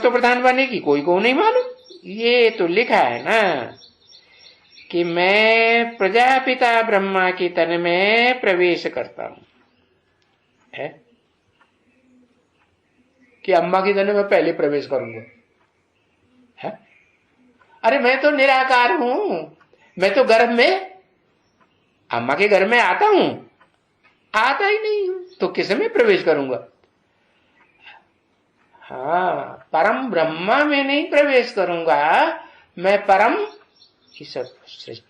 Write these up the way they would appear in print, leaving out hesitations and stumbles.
तो प्रधान बनेगी, कोई को नहीं मालूम। ये तो लिखा है ना कि मैं प्रजापिता ब्रह्मा की तन में प्रवेश करता हूं, है कि अम्मा की तन में पहले प्रवेश करूंगा, है? अरे मैं तो निराकार हूं, मैं तो गर्भ में अम्मा के घर में आता हूं, आता ही नहीं हूं, तो किस में प्रवेश करूंगा? हाँ, परम ब्रह्मा में नहीं प्रवेश करूंगा, मैं परम इस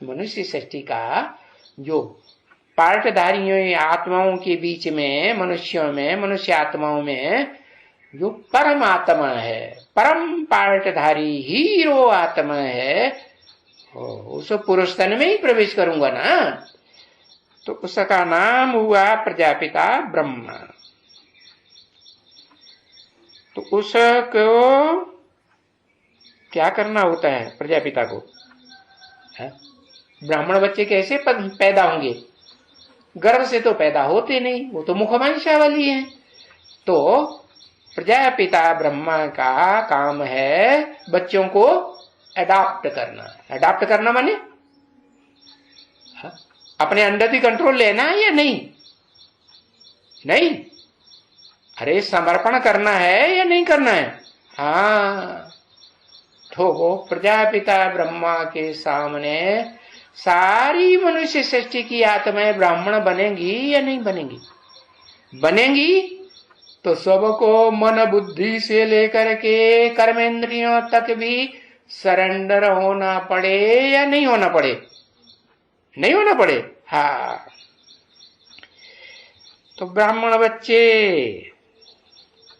मनुष्य सृष्टि का जो पार्टधारियों आत्माओं के बीच में, मनुष्यों में, मनुष्य आत्माओं में जो परमात्मा है, परम पार्टधारी हीरो आत्मा है, उस पुरुष तन में ही प्रवेश करूंगा ना। तो उसका नाम हुआ प्रजापिता ब्रह्मा। तो उसको क्या करना होता है प्रजापिता को? ब्राह्मण बच्चे कैसे पैदा होंगे? गर्भ से तो पैदा होते नहीं, वो तो मुखवंशावली है। तो प्रजापिता ब्रह्मा का काम है बच्चों को अडॉप्ट करना। अडॉप्ट करना माने अपने अंडर ही कंट्रोल लेना है या नहीं? नहीं, अरे समर्पण करना है या नहीं करना है? हाँ, तो वो प्रजापिता ब्रह्मा के सामने सारी मनुष्य सृष्टि की आत्माएं ब्राह्मण बनेंगी या नहीं बनेंगी? बनेंगी तो सबको मन बुद्धि से लेकर के कर्मेंद्रियों तक भी सरेंडर होना पड़े या नहीं होना पड़े? नहीं होना पड़े। हाँ, तो ब्राह्मण बच्चे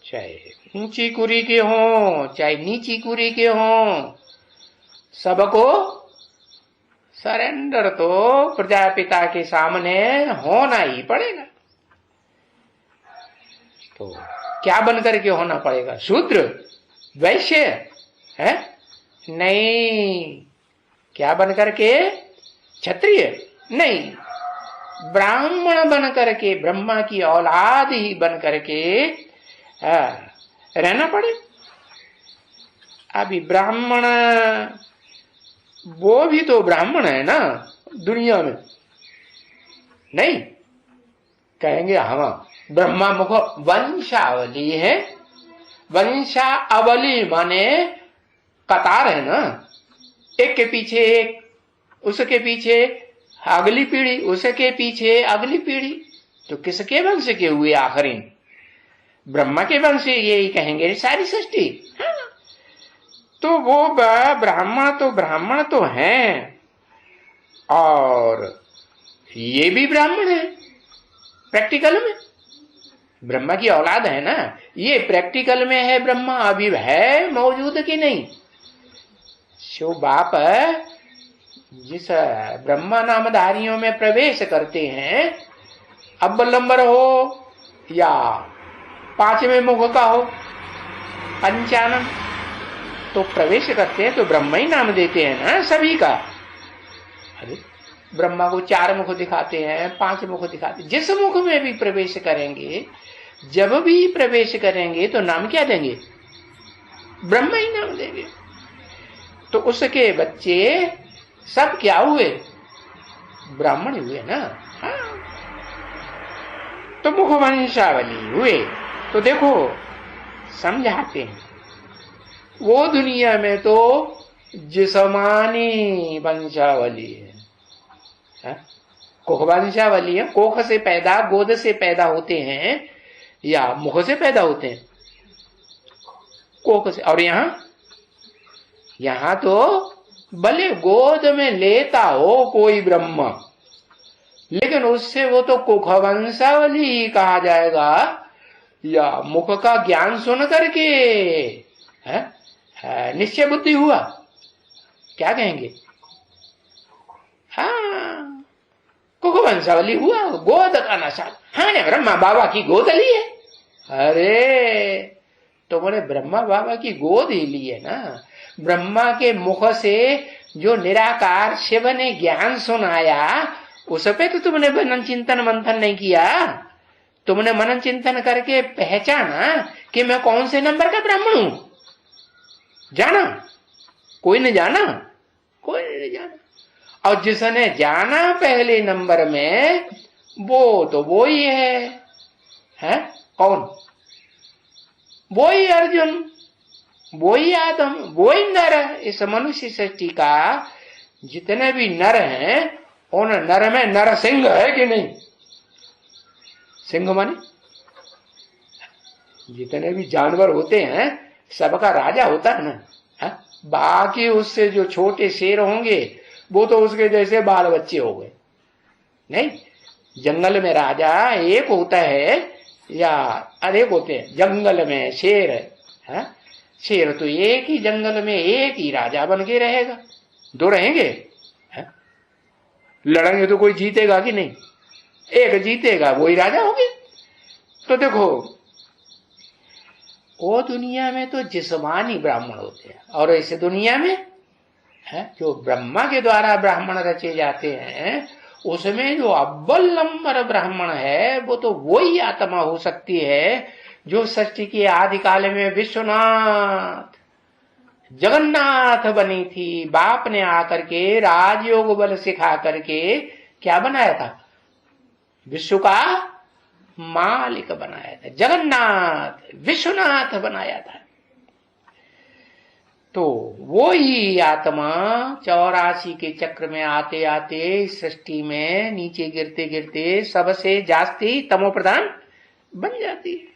चाहे ऊंची कुरी के हों चाहे नीची कुरी के हों, सबको सरेंडर तो प्रजापिता के सामने होना ही पड़ेगा। तो क्या बनकर के होना पड़ेगा? शूद्र, वैश्य है? नहीं। क्या बनकर के? क्षत्रिय? नहीं, ब्राह्मण बनकर के, ब्रह्मा की औलाद ही बनकर के रहना पड़े। अभी ब्राह्मण, वो भी तो ब्राह्मण है ना दुनिया में, नहीं? कहेंगे हम ब्रह्मा मुख वंशावली है। वंशावली माने कतार है ना, एक के पीछे एक, उसके पीछे अगली पीढ़ी, उसके पीछे अगली पीढ़ी। तो किसके वंश के हुए आखिरी? ब्रह्मा के वंश, यही कहेंगे सारी सृष्टि। हाँ। तो वो ब्राह्मण तो हैं, और ये भी ब्राह्मण है प्रैक्टिकल में। ब्रह्मा की औलाद है ना, ये प्रैक्टिकल में है ब्रह्मा, अभी है मौजूद कि नहीं? शिव बाप जिस ब्रह्मा नामधारियों में प्रवेश करते हैं, अव्वलंबर हो या पांचवें मुख का हो, पंचानन, तो प्रवेश करते हैं तो ब्रह्मा ही नाम देते हैं ना सभी का। अरे ब्रह्मा को 4 मुख दिखाते हैं, 5 मुख दिखाते हैं। जिस मुख में भी प्रवेश करेंगे, जब भी प्रवेश करेंगे तो नाम क्या देंगे? ब्रह्मा ही नाम देंगे। तो उसके बच्चे सब क्या हुए? ब्राह्मण हुए ना। हाँ, तो मुखवंशावली हुए। तो देखो समझाते हैं, वो दुनिया में तो जिस्मानी वंशावली है, कोख वंशावली है। कोख से पैदा, गोद से पैदा होते हैं या मुख से पैदा होते हैं? कोख से। और यहां तो भले गोद में लेता हो कोई ब्रह्मा, लेकिन उससे वो तो कुखवंशावली ही कहा जाएगा, या मुख का ज्ञान सुन करके निश्चय बुद्धि हुआ, क्या कहेंगे? हाँ, कुखवंशावली हुआ, गोद का नशा। हाँ ने ब्रह्मा बाबा की गोद ली है। अरे तो बोले ब्रह्मा बाबा की गोद ही ली है ना। ब्रह्मा के मुख से जो निराकार शिव ने ज्ञान सुनाया, उस पे तो तुमने मनन चिंतन मंथन नहीं किया। तुमने मनन चिंतन करके पहचाना कि मैं कौन से नंबर का ब्राह्मण हूं। जाना? कोई ने जाना? कोई नहीं जाना। और जिसने जाना पहले नंबर में, वो तो वो ही है? कौन? वो ही अर्जुन, वो ही आदम, वो ही नर है। इस मनुष्य सृष्टि का जितने भी नर हैं, उन नर में नर सिंह है कि नहीं? सिंह माने जितने भी जानवर होते हैं सबका राजा होता है ना। है? बाकी उससे जो छोटे शेर होंगे वो तो उसके जैसे बाल बच्चे हो गए। नहीं, जंगल में राजा एक होता है या अनेक होते हैं? जंगल में शेर है, शेर तो एक ही जंगल में एक ही राजा बन के रहेगा, दो रहेंगे? है? लड़ेंगे तो कोई जीतेगा कि नहीं? एक जीतेगा, वही राजा होगी। तो देखो, वो दुनिया में तो जिस्मानी ब्राह्मण होते हैं, और ऐसे दुनिया में है जो ब्रह्मा के द्वारा ब्राह्मण रचे जाते हैं, उसमें जो अव्वल नंबर ब्राह्मण है वो तो वही आत्मा हो सकती है जो सृष्टि के आदि काल में विश्वनाथ जगन्नाथ बनी थी। बाप ने आकर के राजयोग बल सिखा करके क्या बनाया था? विश्व का मालिक बनाया था, जगन्नाथ विश्वनाथ बनाया था। तो वो ही आत्मा 84 के चक्र में आते आते सृष्टि में नीचे गिरते गिरते सबसे जास्ती तमो प्रधान बन जाती है।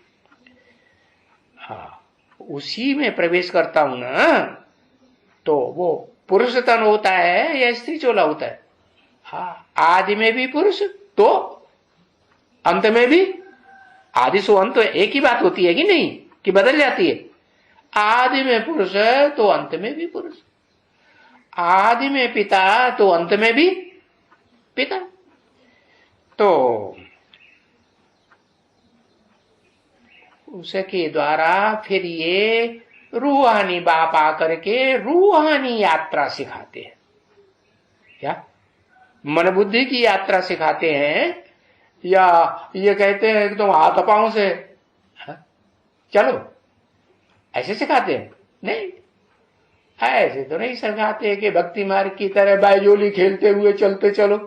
हाँ, उसी में प्रवेश करता हूं ना, तो वो पुरुष तन होता है या स्त्री चोला होता है? हाँ, आदि में भी पुरुष तो अंत में भी। आदि सो अंत एक ही बात होती है कि नहीं, कि बदल जाती है? आदि में पुरुष है तो अंत में भी पुरुष, आदि में पिता तो अंत में भी पिता। तो उसके द्वारा फिर ये रूहानी बाप आकर के रूहानी यात्रा सिखाते हैं। क्या मन बुद्धि की यात्रा सिखाते हैं, या ये कहते हैं कि तुम हाथ पांव से चलो, ऐसे सिखाते हैं? नहीं, ऐसे तो नहीं सिखाते कि भक्ति मार्ग की तरह बायजोली खेलते हुए चलते चलो।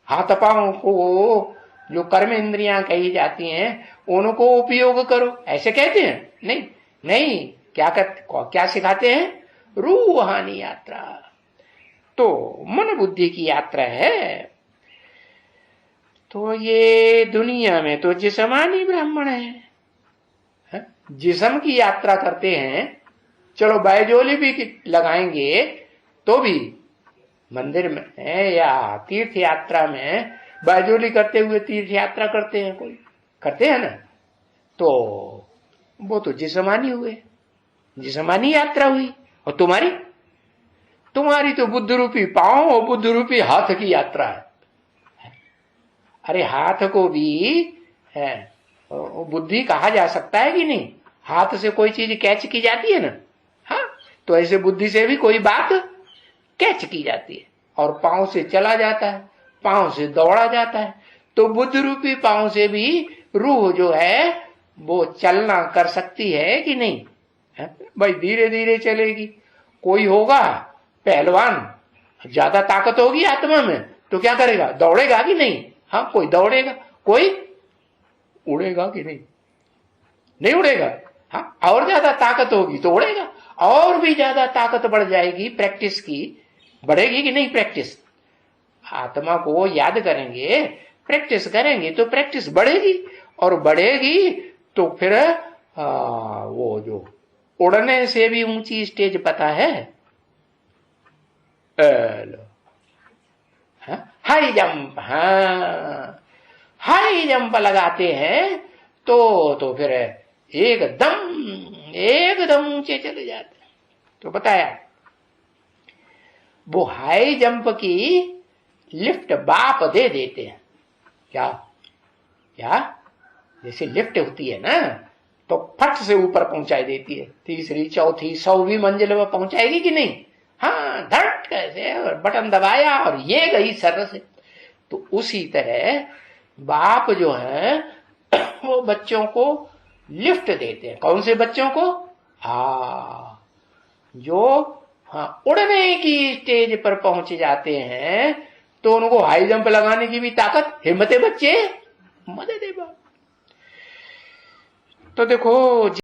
हाथ पांव को जो कर्म इंद्रियां कही जाती हैं उनको उपयोग करो, ऐसे कहते हैं? नहीं नहीं, क्या सिखाते हैं? रूहानी यात्रा। तो मन बुद्धि की यात्रा है। तो ये दुनिया में तो जिस्मानी ब्राह्मण है, जिस्म की यात्रा करते हैं। चलो बायजोली भी लगाएंगे तो भी मंदिर में या तीर्थ यात्रा में बायजोली करते हुए तीर्थ यात्रा करते हैं, कोई करते हैं ना, तो वो तो जिस्मानी हुए, जिस्मानी यात्रा हुई। और तुम्हारी तो बुद्ध रूपी पांव और बुद्ध रूपी हाथ की यात्रा है। अरे हाथ को भी है बुद्धि कहा जा सकता है कि नहीं? हाथ से कोई चीज कैच की जाती है ना। हाँ, तो ऐसे बुद्धि से भी कोई बात कैच की जाती है, और पांव से चला जाता है, पांव से दौड़ा जाता है। तो बुद्ध रूपी पांव से भी रूह जो है वो चलना कर सकती है कि नहीं? है? भाई धीरे धीरे चलेगी। कोई होगा पहलवान, ज्यादा ताकत होगी आत्मा में, तो क्या करेगा? दौड़ेगा कि नहीं? हाँ, कोई दौड़ेगा, कोई उड़ेगा कि नहीं? नहीं उड़ेगा। हाँ, और ज्यादा ताकत होगी तो उड़ेगा, और भी ज्यादा ताकत बढ़ जाएगी, प्रैक्टिस की बढ़ेगी कि नहीं? प्रैक्टिस आत्मा को याद करेंगे, प्रैक्टिस करेंगे तो प्रैक्टिस बढ़ेगी, और बढ़ेगी तो फिर वो जो उड़ने से भी ऊंची स्टेज पता है, हाई जंप। हाँ, हाई जंप लगाते हैं तो फिर एकदम ऊंचे चले जाते हैं। तो बताया वो हाई जंप की लिफ्ट बाप दे देते हैं। क्या जैसे लिफ्ट होती है ना, तो फट से ऊपर पहुंचाई देती है, तीसरी चौथी 100वीं मंजिल में पहुंचाएगी कि नहीं? हाँ, धट कैसे, और बटन दबाया और ये गई सर से। तो उसी तरह बाप जो है वो बच्चों को लिफ्ट देते हैं। कौन से बच्चों को? जो उड़ने की स्टेज पर पहुंच जाते हैं तो उनको हाई जंप लगाने की भी ताकत, हिम्मत है बच्चे, मदद है बाप। तो देखो